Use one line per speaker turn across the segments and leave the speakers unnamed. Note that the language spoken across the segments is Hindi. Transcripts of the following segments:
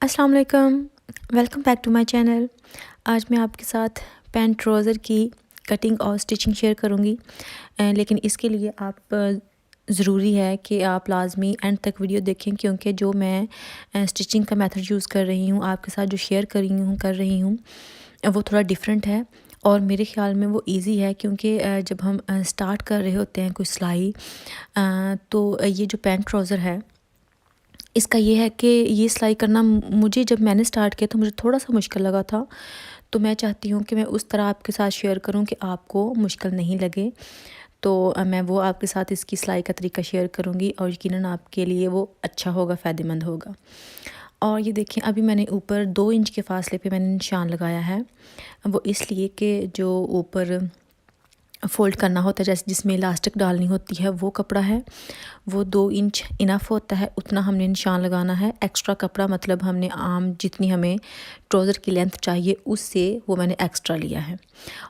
अस्सलाम वालेकुम, welcome back to my channel. आज मैं आपके साथ पैंट ट्राउज़र की कटिंग और स्टिचिंग शेयर करूंगी। लेकिन इसके लिए आप ज़रूरी है कि आप लाजमी एंड तक वीडियो देखें, क्योंकि जो मैं स्टिचिंग का मेथड यूज़ कर रही हूँ, आपके साथ जो शेयर कर रही हूँ वो थोड़ा डिफरेंट है और मेरे ख़्याल में वो इजी है, क्योंकि जब हम स्टार्ट कर रहे होते हैं कोई सिलाई, तो ये जो पैंट ट्राउज़र है इसका ये है कि ये सिलाई करना मुझे जब मैंने स्टार्ट किया तो मुझे थोड़ा सा मुश्किल लगा था। तो मैं चाहती हूँ कि मैं उस तरह आपके साथ शेयर करूँ कि आपको मुश्किल नहीं लगे। तो मैं वो आपके साथ इसकी सिलाई का तरीका शेयर करूँगी और यकीनन आपके लिए वो अच्छा होगा, फ़ायदेमंद होगा। और ये देखें, अभी मैंने ऊपर 2 इंच के फासले पे मैंने निशान लगाया है। वो इसलिए कि जो ऊपर फ़ोल्ड करना होता है, जैसे जिसमें इलास्टिक डालनी होती है, वो कपड़ा है, वो 2 इंच इनफ होता है, उतना हमने निशान लगाना है। एक्स्ट्रा कपड़ा मतलब हमने आम जितनी हमें ट्राउज़र की लेंथ चाहिए उससे वो मैंने एक्स्ट्रा लिया है।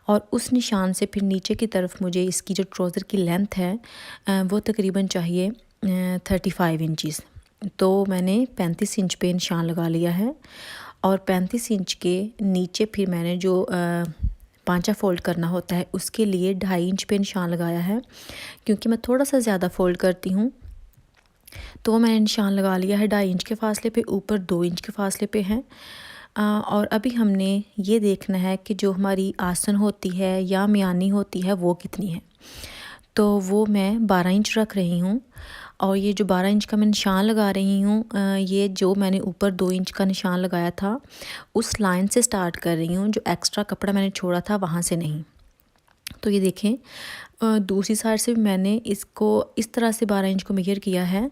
और उस निशान से फिर नीचे की तरफ मुझे इसकी जो ट्राउज़र की लेंथ है वो तकरीबन चाहिए 35 इंचज़। तो मैंने 35 इंच पे निशान लगा लिया है और 35 इंच के नीचे फिर मैंने जो पांचा फ़ोल्ड करना होता है उसके लिए 2.5 इंच पे निशान लगाया है, क्योंकि मैं थोड़ा सा ज़्यादा फ़ोल्ड करती हूँ। तो मैंने निशान लगा लिया है 2.5 इंच के फासले पे, ऊपर 2 इंच के फासले पे है। और अभी हमने ये देखना है कि जो हमारी आसन होती है या म्यानी होती है वो कितनी है। तो वो मैं 12 इंच रख रही हूँ और ये जो 12 इंच का मैं निशान लगा रही हूँ, ये जो मैंने ऊपर 2 इंच का निशान लगाया था उस लाइन से स्टार्ट कर रही हूँ, जो एक्स्ट्रा कपड़ा मैंने छोड़ा था वहाँ से नहीं। तो ये देखें, दूसरी साइड से भी मैंने इसको इस तरह से 12 इंच को मेजर किया है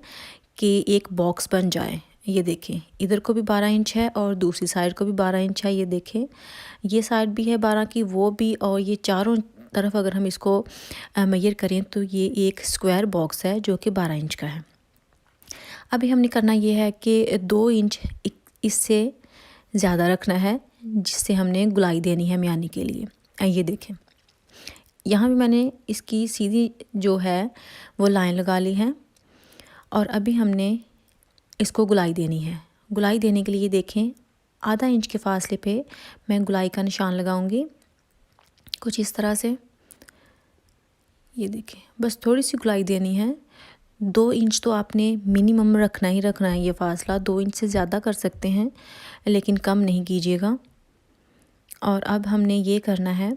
कि एक बॉक्स बन जाए। ये देखें, इधर को भी 12 इंच है और दूसरी साइड को भी 12 इंच है। ये देखें, ये साइड भी है 12 की, वो भी, और ये चारों तरफ अगर हम इसको मेजर करें तो ये एक स्क्वायर बॉक्स है जो कि 12 इंच का है। अभी हमने करना ये है कि 2 इंच इससे ज़्यादा रखना है, जिससे हमने गुलाई देनी है म्यानी के लिए। ये देखें, यहाँ भी मैंने इसकी सीधी जो है वो लाइन लगा ली है और अभी हमने इसको गुलाई देनी है। गुलाई देने के लिए देखें, आधा इंच के फासले पे मैं गुलाई का निशान लगाऊंगी, कुछ इस तरह से। ये देखें, बस थोड़ी सी गुलाई देनी है। 2 इंच तो आपने मिनिमम रखना ही रखना है। ये फासला 2 इंच से ज़्यादा कर सकते हैं लेकिन कम नहीं कीजिएगा। और अब हमने ये करना है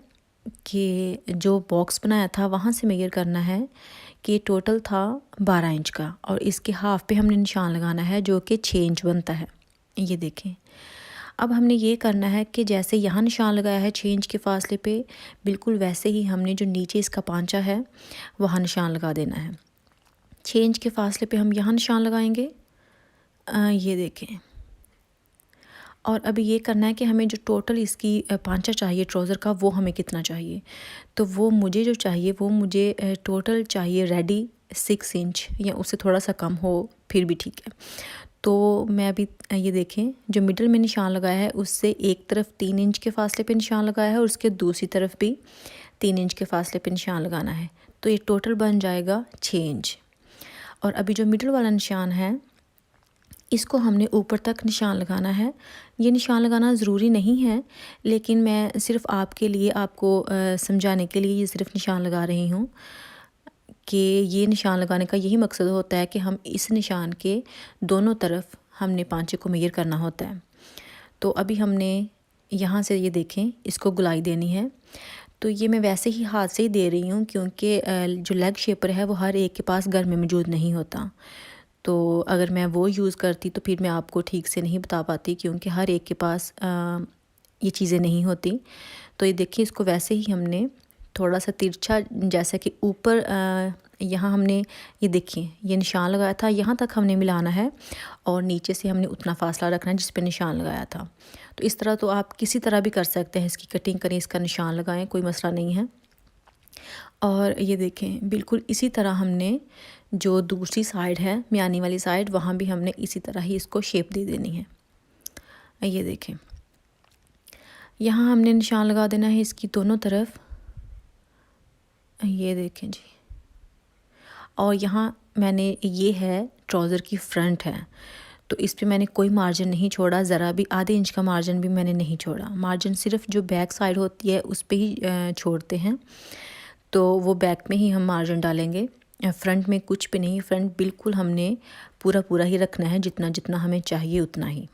कि जो बॉक्स बनाया था वहाँ से मेजर करना है कि टोटल था 12 इंच का और इसके हाफ पे हमने निशान लगाना है जो कि 6 इंच बनता है। ये देखें, अब हमने ये करना है कि जैसे यहाँ निशान लगाया है 6 इंच के फासले पे, बिल्कुल वैसे ही हमने जो नीचे इसका पांचा है वहाँ निशान लगा देना है। 6 इंच के फासले पे हम यहाँ निशान लगाएंगे। ये देखें, और अभी ये करना है कि हमें जो टोटल इसकी पांचा चाहिए ट्राउज़र का वो हमें कितना चाहिए। तो वो मुझे जो चाहिए वो मुझे टोटल चाहिए रेडी 6 इंच या उससे थोड़ा सा कम हो फिर भी ठीक है। तो मैं अभी ये देखें, जो मिडल में निशान लगाया है उससे एक तरफ 3 इंच के फासले पे निशान लगाया है और उसके दूसरी तरफ भी 3 इंच के फासले पे निशान लगाना है। तो ये टोटल बन जाएगा 6 इंच। और अभी जो मिडल वाला निशान है इसको हमने ऊपर तक निशान लगाना है। ये निशान लगाना ज़रूरी नहीं है, लेकिन मैं सिर्फ़ आपके लिए, आपको समझाने के लिए ये सिर्फ निशान लगा रही हूँ कि ये निशान लगाने का यही मकसद होता है कि हम इस निशान के दोनों तरफ हमने पांचे को मेजर करना होता है। तो अभी हमने यहाँ से ये देखें, इसको गुलाई देनी है। तो ये मैं वैसे ही हाथ से ही दे रही हूँ, क्योंकि जो लेग शेपर है वो हर एक के पास घर में मौजूद नहीं होता। तो अगर मैं वो यूज़ करती तो फिर मैं आपको ठीक से नहीं बता पाती, क्योंकि हर एक के पास ये चीज़ें नहीं होती। तो ये देखिए, इसको वैसे ही हमने थोड़ा सा तिरछा, जैसा कि ऊपर यहाँ हमने ये देखिए ये निशान लगाया था, यहाँ तक हमने मिलाना है और नीचे से हमने उतना फासला रखना है जिस पे निशान लगाया था। तो इस तरह तो आप किसी तरह भी कर सकते हैं, इसकी कटिंग करें, इसका निशान लगाएं, कोई मसला नहीं है। और ये देखें, बिल्कुल इसी तरह हमने जो दूसरी साइड है म्यानी वाली साइड, वहाँ भी हमने इसी तरह ही इसको शेप दे देनी है। ये देखें, यहाँ हमने निशान लगा देना है इसकी दोनों तरफ। ये देखें जी, और यहाँ मैंने, ये है ट्राउज़र की फ्रंट है, तो इस पे मैंने कोई मार्जिन नहीं छोड़ा, ज़रा भी आधे इंच का मार्जिन भी मैंने नहीं छोड़ा। मार्जिन सिर्फ जो बैक साइड होती है उस पे ही छोड़ते हैं, तो वो बैक में ही हम मार्जिन डालेंगे, फ्रंट में कुछ भी नहीं। फ्रंट बिल्कुल हमने पूरा पूरा ही रखना है, जितना जितना हमें चाहिए उतना ही।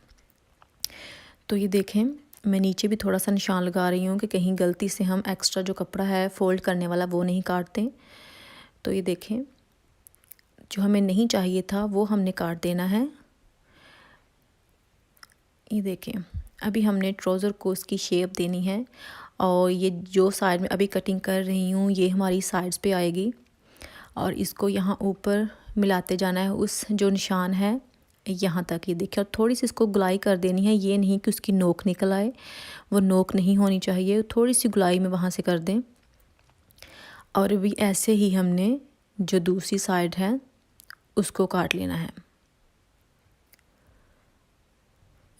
तो ये देखें, मैं नीचे भी थोड़ा सा निशान लगा रही हूँ कि कहीं गलती से हम एक्स्ट्रा जो कपड़ा है फ़ोल्ड करने वाला वो नहीं काटते। तो ये देखें, जो हमें नहीं चाहिए था वो हमने काट देना है। ये देखें, अभी हमने ट्राउज़र को उसकी शेप देनी है, और ये जो साइड में अभी कटिंग कर रही हूँ ये हमारी साइड्स पे आएगी, और इसको यहाँ ऊपर मिलाते जाना है उस जो निशान है यहाँ तक। ये देखिए, और थोड़ी सी इसको गुलाई कर देनी है, ये नहीं कि उसकी नोक निकल आए, वो नोक नहीं होनी चाहिए, थोड़ी सी गुलाई में वहाँ से कर दें। और भी ऐसे ही हमने जो दूसरी साइड है उसको काट लेना है।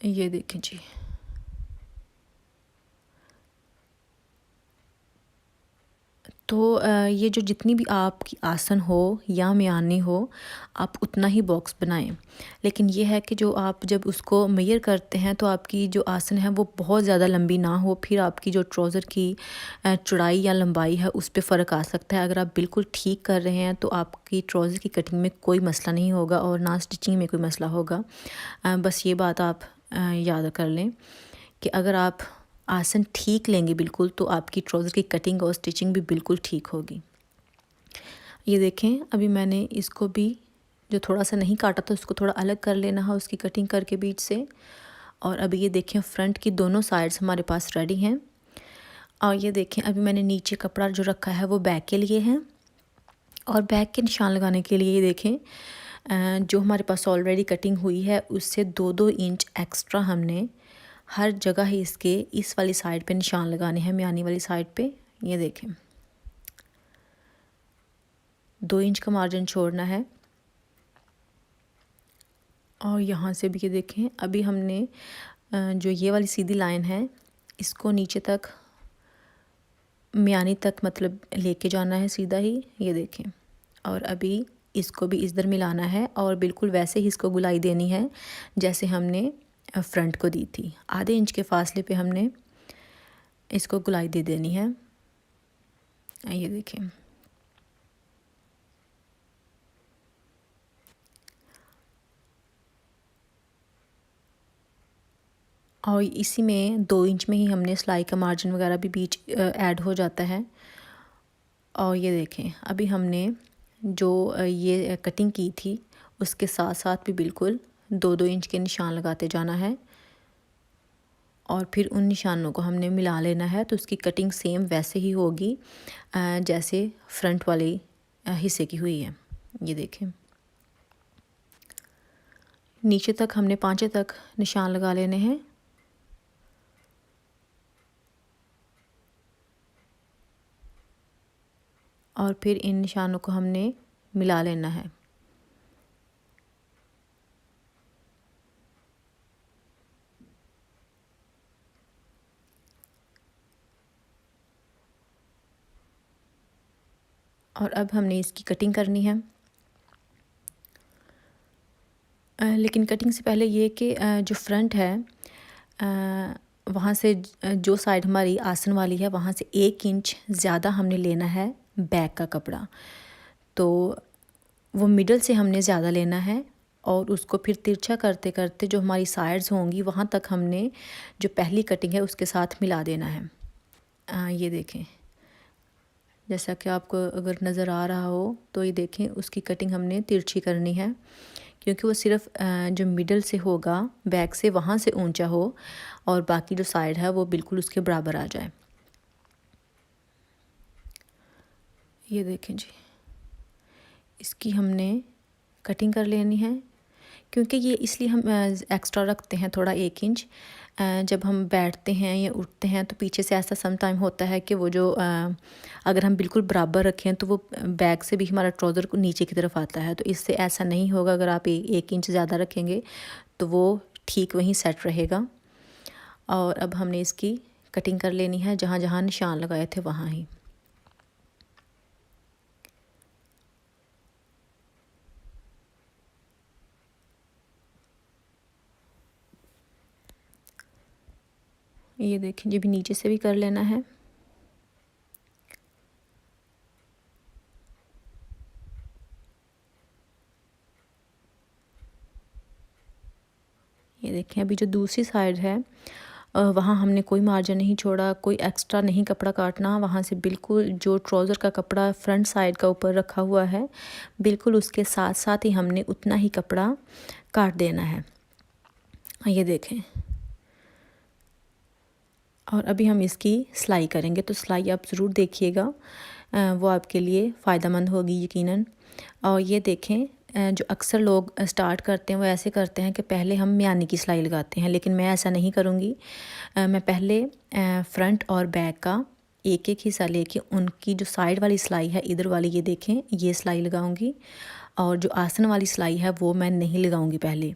ये देखें जी, तो ये जो जितनी भी आपकी आसन हो या म्यानी हो, आप उतना ही बॉक्स बनाएं। लेकिन ये है कि जो आप जब उसको मेजर करते हैं तो आपकी जो आसन है वो बहुत ज़्यादा लंबी ना हो, फिर आपकी जो ट्राउज़र की चौड़ाई या लंबाई है उस पर फ़र्क आ सकता है। अगर आप बिल्कुल ठीक कर रहे हैं तो आपकी ट्राउज़र की कटिंग में कोई मसला नहीं होगा और ना स्टिचिंग में कोई मसला होगा। बस ये बात आप याद कर लें कि अगर आप आसन ठीक लेंगे बिल्कुल, तो आपकी ट्राउज़र की कटिंग और स्टिचिंग भी बिल्कुल ठीक होगी। ये देखें, अभी मैंने इसको भी जो थोड़ा सा नहीं काटा था उसको थोड़ा अलग कर लेना है उसकी कटिंग करके बीच से। और अभी ये देखें, फ्रंट की दोनों साइड्स हमारे पास रेडी हैं। और ये देखें, अभी मैंने नीचे कपड़ा जो रखा है वो बैक के लिए है, और बैक के निशान लगाने के लिए ये देखें, जो हमारे पास ऑलरेडी कटिंग हुई है उससे 2-2 इंच एक्स्ट्रा हमने हर जगह ही इसके इस वाली साइड पे निशान लगाने हैं, म्यानी वाली साइड पे। ये देखें, 2 इंच का मार्जिन छोड़ना है। और यहाँ से भी ये देखें, अभी हमने जो ये वाली सीधी लाइन है इसको नीचे तक म्यानी तक मतलब लेके जाना है सीधा ही। ये देखें, और अभी इसको भी इधर मिलाना है और बिल्कुल वैसे ही इसको गुलाई देनी है जैसे हमने फ्रंट को दी थी। आधे इंच के फासले पे हमने इसको गुलाई दे देनी है। ये देखें, और इसी में 2 इंच में ही हमने सिलाई का मार्जिन वगैरह भी बीच ऐड हो जाता है। और ये देखें, अभी हमने जो ये कटिंग की थी उसके साथ साथ भी बिल्कुल 2-2 इंच के निशान लगाते जाना है, और फिर उन निशानों को हमने मिला लेना है। तो उसकी कटिंग सेम वैसे ही होगी जैसे फ्रंट वाले हिस्से की हुई है। ये देखें, नीचे तक हमने 5 तक निशान लगा लेने हैं। और फिर इन निशानों को हमने मिला लेना है। और अब हमने इसकी कटिंग करनी है। लेकिन कटिंग से पहले ये कि जो फ्रंट है वहाँ से जो साइड हमारी आसन वाली है वहाँ से 1 इंच ज़्यादा हमने लेना है बैक का कपड़ा। तो वो मिडल से हमने ज़्यादा लेना है, और उसको फिर तिरछा करते करते जो हमारी साइड्स होंगी वहाँ तक हमने जो पहली कटिंग है उसके साथ मिला देना है। ये देखें, जैसा कि आपको अगर नज़र आ रहा हो तो ये देखें, उसकी कटिंग हमने तिरछी करनी है क्योंकि वो सिर्फ जो मिडल से होगा बैक से वहाँ से ऊंचा हो, और बाकी जो साइड है वो बिल्कुल उसके बराबर आ जाए। ये देखें जी, इसकी हमने कटिंग कर लेनी है, क्योंकि ये इसलिए हम एक्स्ट्रा रखते हैं थोड़ा 1 इंच। जब हम बैठते हैं या उठते हैं तो पीछे से ऐसा सम टाइम होता है कि वो जो अगर हम बिल्कुल बराबर रखें तो वो बैक से भी हमारा ट्राउज़र को नीचे की तरफ आता है। तो इससे ऐसा नहीं होगा, अगर आप 1 इंच ज़्यादा रखेंगे तो वो ठीक वहीं सेट रहेगा। और अब हमने इसकी कटिंग कर लेनी है जहाँ जहाँ निशान लगाए थे वहाँ ही। ये देखिए, ये भी नीचे से भी कर लेना है। ये देखें, अभी जो दूसरी साइड है वहाँ हमने कोई मार्जिन नहीं छोड़ा, कोई एक्स्ट्रा नहीं कपड़ा काटना। वहाँ से बिल्कुल जो ट्राउज़र का कपड़ा फ्रंट साइड का ऊपर रखा हुआ है, बिल्कुल उसके साथ साथ ही हमने उतना ही कपड़ा काट देना है। ये देखें, और अभी हम इसकी सिलाई करेंगे, तो सिलाई आप ज़रूर देखिएगा, वो आपके लिए फ़ायदेमंद होगी यकीनन। और ये देखें, जो अक्सर लोग स्टार्ट करते हैं वो ऐसे करते हैं कि पहले हम म्यानी की सिलाई लगाते हैं, लेकिन मैं ऐसा नहीं करूँगी। मैं पहले फ्रंट और बैक का एक एक हिस्सा लेके उनकी जो साइड वाली सिलाई है, इधर वाली, ये देखें, ये सिलाई लगाऊंगी। और जो आसन वाली सिलाई है वो मैं नहीं लगाऊंगी पहले,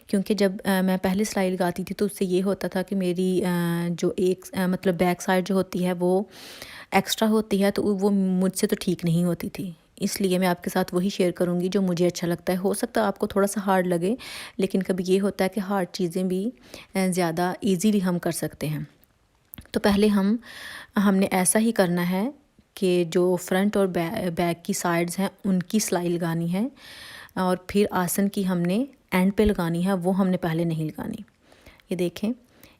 क्योंकि जब मैं पहले सिलाई लगाती थी तो उससे ये होता था कि मेरी जो एक मतलब बैक साइड जो होती है वो एक्स्ट्रा होती है, तो वो मुझसे तो ठीक नहीं होती थी। इसलिए मैं आपके साथ वही शेयर करूंगी जो मुझे अच्छा लगता है। हो सकता है आपको थोड़ा सा हार्ड लगे, लेकिन कभी ये होता है कि हार्ड चीज़ें भी ज़्यादा इजीली हम कर सकते हैं। तो पहले हमने ऐसा ही करना है कि जो फ्रंट और बैक की साइड्स हैं उनकी सिलाई लगानी है, और फिर आसन की हमने एंड पे लगानी है, वो हमने पहले नहीं लगानी। ये देखें,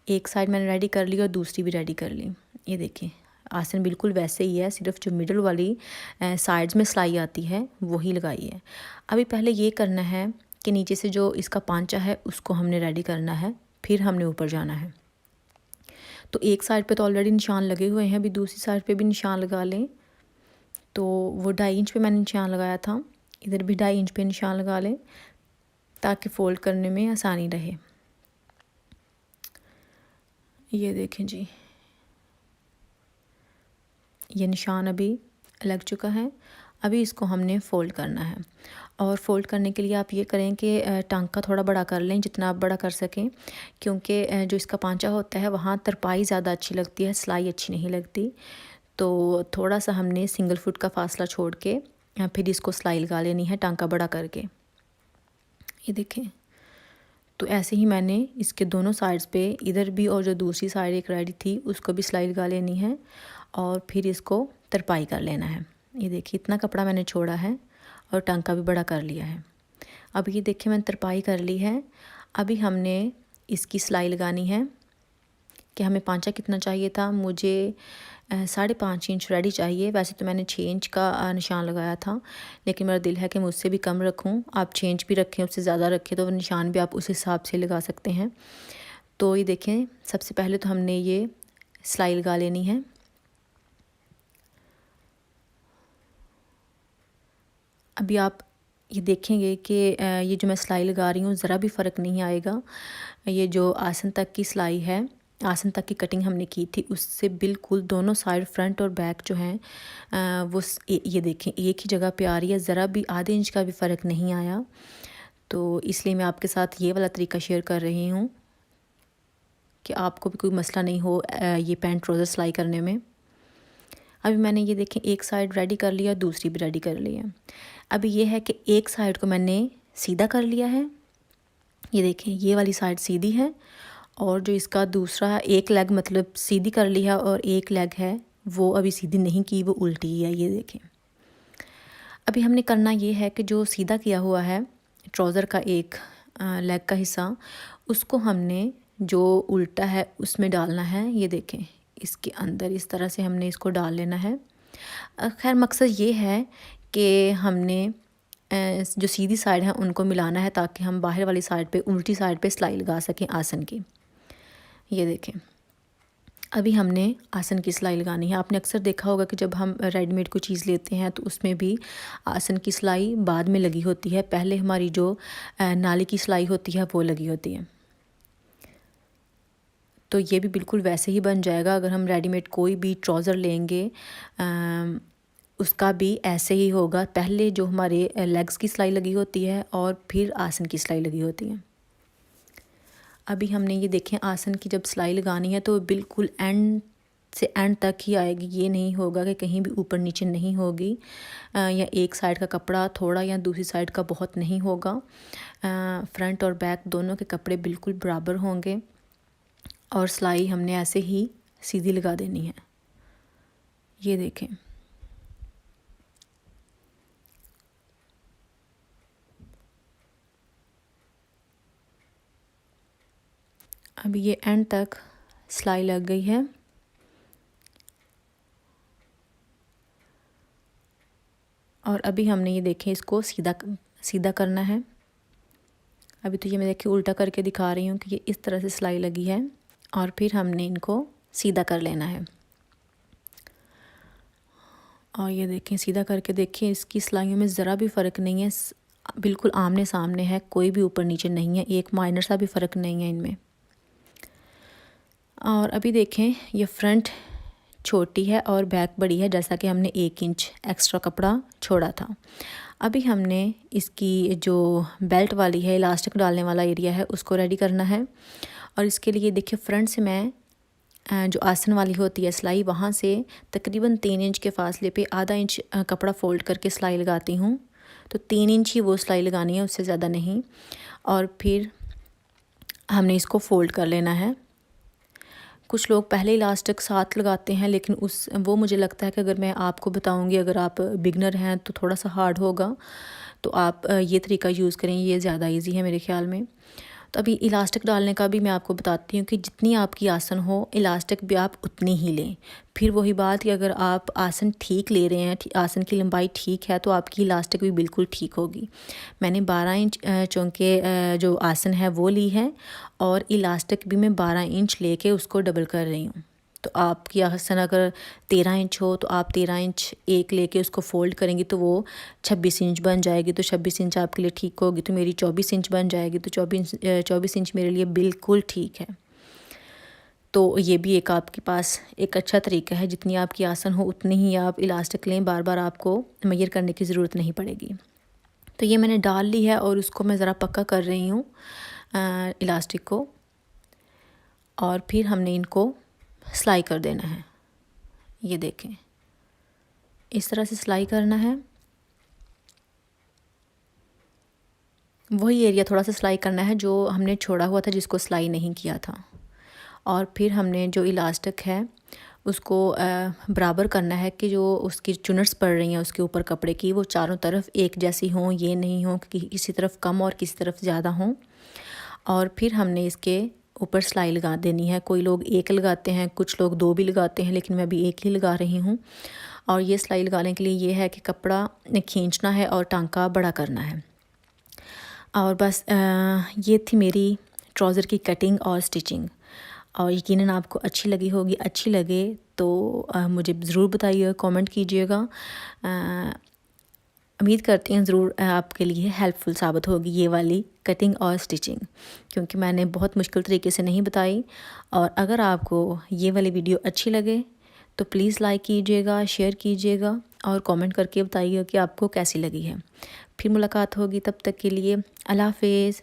एक साइड मैंने रेडी कर ली और दूसरी भी रेडी कर ली। ये देखें, आसन बिल्कुल वैसे ही है, सिर्फ जो मिडल वाली साइड्स में सिलाई आती है वही लगाई है। अभी पहले ये करना है कि नीचे से जो इसका पांचा है उसको हमने रेडी करना है, फिर हमने ऊपर जाना है। तो एक साइड पे तो ऑलरेडी निशान लगे हुए हैं, अभी दूसरी साइड पे भी निशान लगा लें। तो वो 2.5 इंच पे मैंने निशान लगाया था, इधर भी 2.5 इंच पे निशान लगा लें ताकि फ़ोल्ड करने में आसानी रहे। ये देखें जी, ये निशान अभी लग चुका है। अभी इसको हमने फ़ोल्ड करना है, और फ़ोल्ड करने के लिए आप ये करें कि टांका थोड़ा बड़ा कर लें, जितना आप बड़ा कर सकें, क्योंकि जो इसका पांचा होता है वहाँ तरपाई ज़्यादा अच्छी लगती है, सिलाई अच्छी नहीं लगती। तो थोड़ा सा हमने सिंगल फुट का फासला छोड़ के फिर इसको सिलाई लगा लेनी है टांका बड़ा करके। ये देखें, तो ऐसे ही मैंने इसके दोनों साइड्स पे, इधर भी और जो दूसरी साइड एक रेडी थी उसको भी सिलाई लगा लेनी है, और फिर इसको तरपाई कर लेना है। ये देखिए, इतना कपड़ा मैंने छोड़ा है और टांका भी बड़ा कर लिया है। अब ये देखिए, मैंने तरपाई कर ली है। अभी हमने इसकी सिलाई लगानी है कि हमें पांचा कितना चाहिए था। मुझे 5.5 इंच रेडी चाहिए। वैसे तो मैंने 6 इंच का निशान लगाया था, लेकिन मेरा दिल है कि मैं उससे भी कम रखूं। आप 6 इंच भी रखें, उससे ज़्यादा रखें, तो निशान भी आप उस हिसाब से लगा सकते हैं। तो ये देखें, सबसे पहले तो हमने ये सिलाई लगा लेनी है। अभी आप ये देखेंगे कि ये जो मैं सिलाई लगा रही हूँ ज़रा भी फ़र्क नहीं आएगा। ये जो आसन तक की सिलाई है, आसन तक की कटिंग हमने की थी, उससे बिल्कुल दोनों साइड फ्रंट और बैक जो हैं वो ये देखें एक ही जगह पे आ रही है, ज़रा भी आधे इंच का भी फ़र्क नहीं आया। तो इसलिए मैं आपके साथ ये वाला तरीका शेयर कर रही हूँ कि आपको भी कोई मसला नहीं हो ये पैंट ट्राउज़र सिलाई करने में। अभी मैंने ये देखें एक साइड रेडी कर लिया, दूसरी भी रेडी कर ली है। अभी ये है कि एक साइड को मैंने सीधा कर लिया है, ये देखें ये वाली साइड सीधी है, और जो इसका दूसरा एक लेग मतलब सीधी कर ली है, और एक लेग है वो अभी सीधी नहीं की, वो उल्टी है। ये देखें, अभी हमने करना ये है कि जो सीधा किया हुआ है ट्राउज़र का एक लेग का हिस्सा, उसको हमने जो उल्टा है उसमें डालना है। ये देखें, इसके अंदर इस तरह से हमने इसको डाल लेना है। खैर मकसद ये है कि हमने जो सीधी साइड है उनको मिलाना है, ताकि हम बाहर वाली साइड पे, उल्टी साइड पे सिलाई लगा सकें आसन की। ये देखें, अभी हमने आसन की सिलाई लगानी है। आपने अक्सर देखा होगा कि जब हम रेडीमेड कोई चीज़ लेते हैं तो उसमें भी आसन की सिलाई बाद में लगी होती है, पहले हमारी जो नाली की सिलाई होती है वो लगी होती है। तो ये भी बिल्कुल वैसे ही बन जाएगा। अगर हम रेडीमेड कोई भी ट्राउज़र लेंगे उसका भी ऐसे ही होगा, पहले जो हमारे लेग्स की सिलाई लगी होती है और फिर आसन की सिलाई लगी होती है। अभी हमने ये देखें, आसन की जब सिलाई लगानी है तो बिल्कुल एंड से एंड तक ही आएगी। ये नहीं होगा कि कहीं भी ऊपर नीचे नहीं होगी, या एक साइड का कपड़ा थोड़ा या दूसरी साइड का बहुत नहीं होगा। फ्रंट और बैक दोनों के कपड़े बिल्कुल बराबर होंगे। और सिलाई हमने ऐसे ही सीधी लगा देनी है। ये देखें, अभी ये एंड तक सिलाई लग गई है। और अभी हमने ये देखें इसको सीधा करना है। अभी तो ये मैं देखिए उल्टा करके दिखा रही हूँ कि ये इस तरह से सिलाई लगी है और फिर हमने इनको सीधा कर लेना है। और ये देखें सीधा करके देखें, इसकी सिलाइयों में ज़रा भी फ़र्क नहीं है, बिल्कुल आमने सामने है, कोई भी ऊपर नीचे नहीं है, एक माइनर सा भी फ़र्क नहीं है इनमें। और अभी देखें ये फ्रंट छोटी है और बैक बड़ी है, जैसा कि हमने 1 इंच एक्स्ट्रा कपड़ा छोड़ा था। अभी हमने इसकी जो बेल्ट वाली है, इलास्टिक डालने वाला एरिया है, उसको रेडी करना है। और इसके लिए देखिए फ्रंट से मैं जो आसन वाली होती है सिलाई, वहाँ से तकरीबन 3 इंच के फासले पे आधा इंच कपड़ा फ़ोल्ड करके सिलाई लगाती हूँ। तो 3 इंच ही वो सिलाई लगानी है, उससे ज़्यादा नहीं। और फिर हमने इसको फ़ोल्ड कर लेना है। कुछ लोग पहले इलास्टिक साथ लगाते हैं, लेकिन वो मुझे लगता है कि अगर मैं आपको बताऊंगी, अगर आप बिगनर हैं तो थोड़ा सा हार्ड होगा, तो आप ये तरीका यूज़ करें, ये ज़्यादा इजी है मेरे ख्याल में। तो अभी इलास्टिक डालने का भी मैं आपको बताती हूँ कि जितनी आपकी आसन हो इलास्टिक भी आप उतनी ही लें। फिर वही बात कि अगर आप आसन ठीक ले रहे हैं, आसन की लंबाई ठीक है, तो आपकी इलास्टिक भी बिल्कुल ठीक होगी। मैंने 12 इंच चौंके जो आसन है वो ली है और इलास्टिक भी मैं 12 इंच लेके उसको डबल कर रही हूँ। तो आपकी आसन अगर 13 इंच हो तो आप 13 इंच एक लेके उसको फ़ोल्ड करेंगी तो वो 26 इंच बन जाएगी। तो 26 इंच आपके लिए ठीक होगी। तो मेरी 24 इंच बन जाएगी। तो 24 इंच मेरे लिए बिल्कुल ठीक है। तो ये भी एक आपके पास एक अच्छा तरीका है, जितनी आपकी आसन हो उतनी ही आप इलास्टिक लें, बार बार आपको मेजर करने की ज़रूरत नहीं पड़ेगी। तो ये मैंने डाल ली है और उसको मैं ज़रा पक्का कर रही हूँ इलास्टिक को। और फिर हमने इनको सिलाई कर देना है। ये देखें, इस तरह से सिलाई करना है। वही एरिया थोड़ा सा सिलाई करना है जो हमने छोड़ा हुआ था, जिसको सिलाई नहीं किया था। और फिर हमने जो इलास्टिक है उसको बराबर करना है कि जो उसकी चुनट्स पड़ रही हैं उसके ऊपर कपड़े की, वो चारों तरफ एक जैसी हों, ये नहीं हो कि किसी तरफ कम और किसी तरफ ज़्यादा हों। और फिर हमने इसके ऊपर सिलाई लगा देनी है। कोई लोग एक लगाते हैं, कुछ लोग 2 भी लगाते हैं, लेकिन मैं अभी एक ही लगा रही हूँ। और ये सिलाई लगाने के लिए ये है कि कपड़ा खींचना है और टांका बड़ा करना है। और बस ये थी मेरी ट्राउज़र की कटिंग और स्टिचिंग। और यकीनन आपको अच्छी लगी होगी। अच्छी लगे तो मुझे ज़रूर बताइएगा, कमेंट कीजिएगा। उम्मीद करती हूँ ज़रूर आपके लिए हेल्पफुल साबित होगी ये वाली कटिंग और स्टिचिंग, क्योंकि मैंने बहुत मुश्किल तरीके से नहीं बताई। और अगर आपको ये वाली वीडियो अच्छी लगे तो प्लीज़ लाइक कीजिएगा, शेयर कीजिएगा और कमेंट करके बताइएगा कि आपको कैसी लगी है। फिर मुलाकात होगी, तब तक के लिए अल्लाह हाफ़िज़।